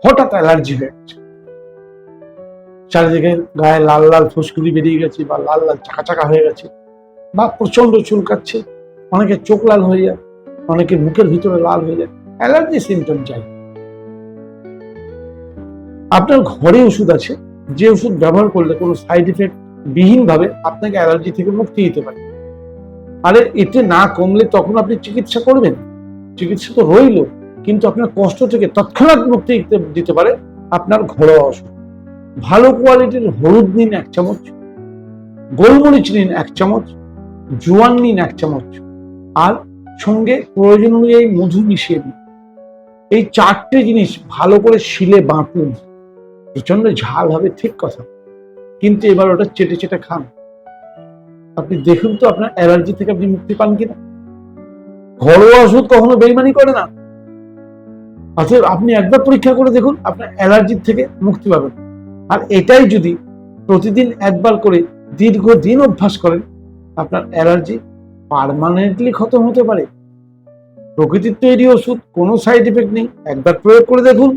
হঠাৎ অ্যালার্জি হয়ে গেছে, চারিদিকে গায়ে লাল লাল ফুসকুড়ি বেরিয়ে গেছে, বা লাল লাল চাকা চাকা হয়ে গেছে, বা প্রচন্ড চুলকাচ্ছে, অনেকে চোখ লাল হয়ে যায়, অনেকে মুখের ভিতরে লাল হয়ে যায়, অ্যালার্জি সিমটম চাই। আপনার ঘরে ওষুধ আছে, যে ওষুধ ব্যবহার করলে কোনো সাইড ইফেক্ট বিহীন ভাবে আপনাকে অ্যালার্জি থেকে মুক্তি দিতে পারে। আরে এতে না কমলে তখন আপনি চিকিৎসা করবেন, চিকিৎসা তো রইল, কিন্তু আপনার কষ্ট থেকে তৎক্ষণাৎ মুক্তি দিতে পারে আপনার ঘরোয়া ওষুধ। ভালো কোয়ালিটির হলুদ নিন 1 চামচ, গোলমরিচ নিন 1 চামচ, জোয়ান নিন 1 চামচ, আর সঙ্গে প্রয়োজন অনুযায়ী মধু মিশিয়ে দিন। এই 4টে জিনিস ভালো করে শিলে বাঁটুন। প্রচন্ড ঝাল হবে ঠিক কথা, কিন্তু এবার ওটা চেটে চেটে খান। আপনি দেখুন তো আপনার অ্যালার্জি থেকে আপনি মুক্তি পান কিনা। ঘরোয়া ওষুধ কখনো বেইমানি করে না। অতএব আপনি একবার পরীক্ষা করে দেখুন, আপনার অ্যালার্জির থেকে মুক্তি পাবেন। আর এটাই যদি প্রতিদিন একবার করে দীর্ঘদিন অভ্যাস করেন, আপনার অ্যালার্জি পার্মানেন্টলি খতম হতে পারে। প্রকৃতির তৈরি ওষুধ, কোনো সাইড এফেক্ট নেই, একবার প্রয়োগ করে দেখুন।